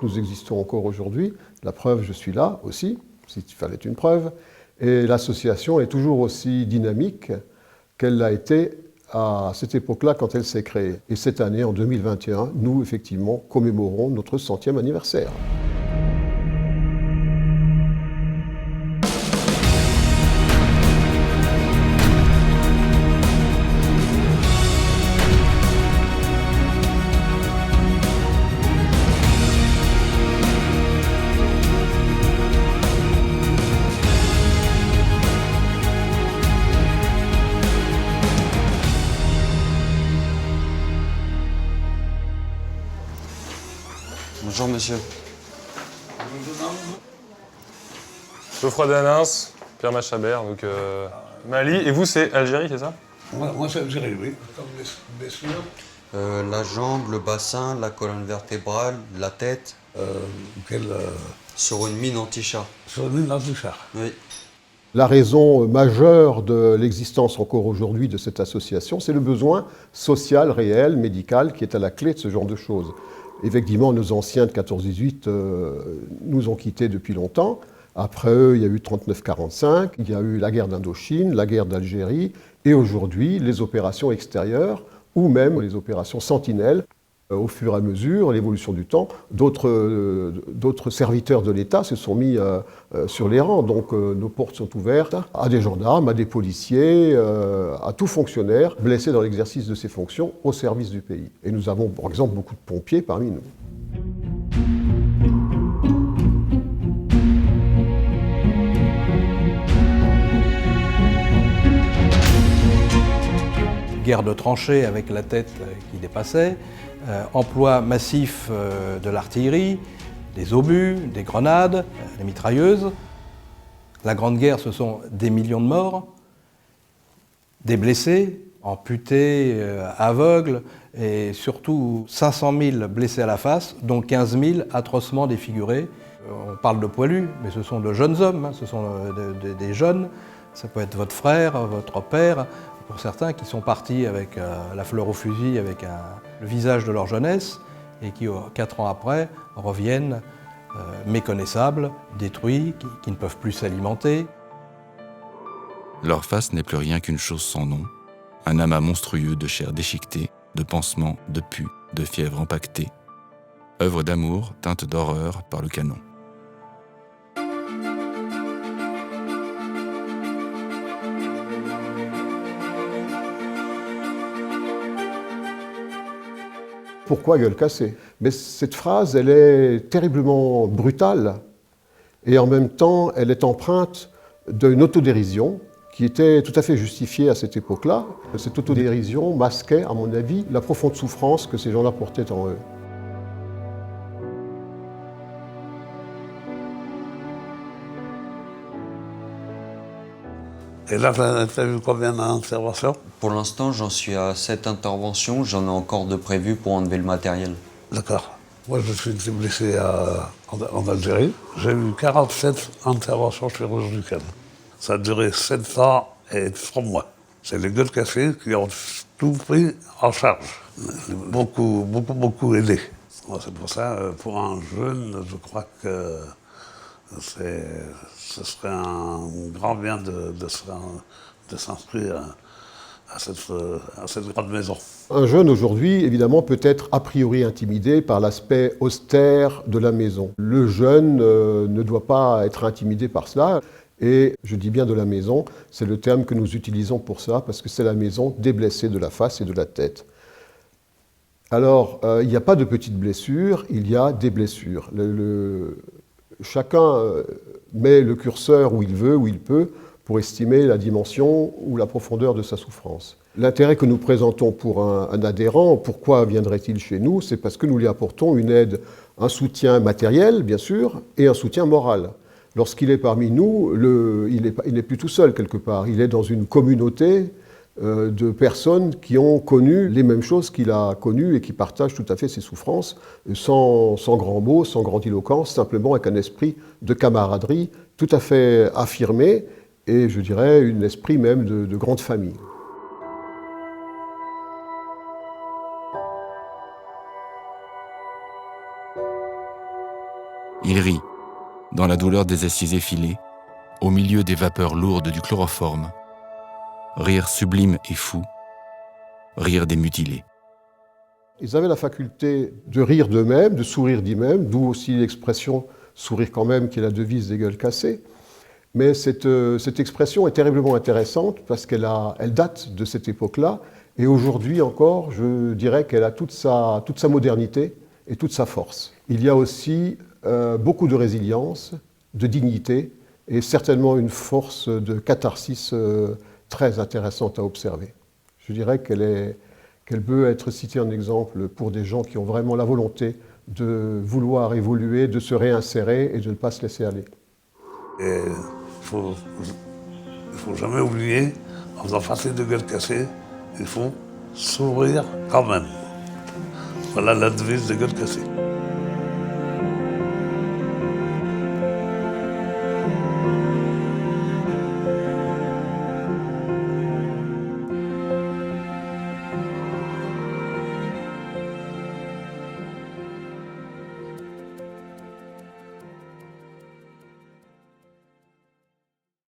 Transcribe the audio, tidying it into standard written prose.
Nous existons encore aujourd'hui. La preuve, je suis là aussi, s'il fallait une preuve. Et l'association est toujours aussi dynamique qu'elle l'a été à cette époque-là quand elle s'est créée. Et cette année, en 2021, nous, effectivement, commémorons notre 100e anniversaire. Bonjour monsieur. Geoffroy Danins, Pierre Machabert, donc Mali. Et vous, c'est Algérie, c'est ça? Moi c'est Algérie, oui. Blessure. La jambe, le bassin, la colonne vertébrale, la tête. Sur une mine anti-chat. Sur une mine anti-chat. Oui. La raison majeure de l'existence encore aujourd'hui de cette association, c'est le besoin social, réel, médical, qui est à la clé de ce genre de choses. Effectivement, nos anciens de 14-18 nous ont quittés depuis longtemps. Après eux, il y a eu 39-45, il y a eu la guerre d'Indochine, la guerre d'Algérie, et aujourd'hui, les opérations extérieures, ou même les opérations sentinelles. Au fur et à mesure, l'évolution du temps, d'autres serviteurs de l'État se sont mis sur les rangs. Donc nos portes sont ouvertes à des gendarmes, à des policiers, à tout fonctionnaire blessé dans l'exercice de ses fonctions au service du pays. Et nous avons, par exemple, beaucoup de pompiers parmi nous. Guerre de tranchées avec la tête qui dépassait, emploi massif de l'artillerie, des obus, des grenades, des mitrailleuses. La Grande Guerre, ce sont des millions de morts, des blessés, amputés, aveugles, et surtout 500 000 blessés à la face, dont 15 000 atrocement défigurés. On parle de poilus, mais ce sont de jeunes hommes, ce sont des jeunes. Ça peut être votre frère, votre père, pour certains qui sont partis avec la fleur au fusil, avec le visage de leur jeunesse, et qui, 4 ans après, reviennent méconnaissables, détruits, qui ne peuvent plus s'alimenter. Leur face n'est plus rien qu'une chose sans nom, un amas monstrueux de chair déchiquetée, de pansements, de pus, de fièvre empaquetée. Œuvre d'amour, teinte d'horreur par le canon. Pourquoi gueule cassée? Mais cette phrase, elle est terriblement brutale et en même temps, elle est empreinte d'une autodérision qui était tout à fait justifiée à cette époque-là. Cette autodérision masquait, à mon avis, la profonde souffrance que ces gens-là portaient en eux. Et là, tu as vu combien d'interventions? Pour l'instant, j'en suis à 7 interventions. J'en ai encore de prévues pour enlever le matériel. D'accord. Moi, je suis été blessé en Algérie. J'ai eu 47 interventions chirurgicales. Ça a duré 7 ans et 3 mois. C'est les gueules cassées qui ont tout pris en charge. Beaucoup aidé. C'est pour ça, pour un jeune, je crois que ce serait un grand bien de s'inscrire à cette grande maison. Un jeune aujourd'hui, évidemment, peut être a priori intimidé par l'aspect austère de la maison. Le jeune ne doit pas être intimidé par cela. Et je dis bien de la maison, c'est le terme que nous utilisons pour ça, parce que c'est la maison des blessés de la face et de la tête. Alors, il n'y a pas de petites blessures, il y a des blessures. Chacun met le curseur où il veut, où il peut, pour estimer la dimension ou la profondeur de sa souffrance. L'intérêt que nous présentons pour un adhérent, pourquoi viendrait-il chez nous? C'est parce que nous lui apportons une aide, un soutien matériel, bien sûr, et un soutien moral. Lorsqu'il est parmi nous, il n'est plus tout seul quelque part. Il est dans une communauté de personnes qui ont connu les mêmes choses qu'il a connues et qui partagent tout à fait ses souffrances, sans grands mots, sans grandiloquence, simplement avec un esprit de camaraderie tout à fait affirmé, et je dirais un esprit même de grande famille. Il rit, dans la douleur des aciers effilés, au milieu des vapeurs lourdes du chloroforme. Rire sublime et fou, rire des mutilés. Ils avaient la faculté de rire d'eux-mêmes, de sourire d'eux-mêmes, d'où aussi l'expression « sourire quand même » qui est la devise des gueules cassées. Mais cette expression est terriblement intéressante parce elle date de cette époque-là. Et aujourd'hui encore, je dirais qu'elle a toute sa modernité et toute sa force. Il y a aussi beaucoup de résilience, de dignité et certainement une force de catharsis très intéressante à observer. Je dirais qu'elle peut être citée en exemple pour des gens qui ont vraiment la volonté de vouloir évoluer, de se réinsérer et de ne pas se laisser aller. Et il faut jamais oublier, en faisant face de gueule cassée, il faut sourire quand même. Voilà la devise de gueule cassée.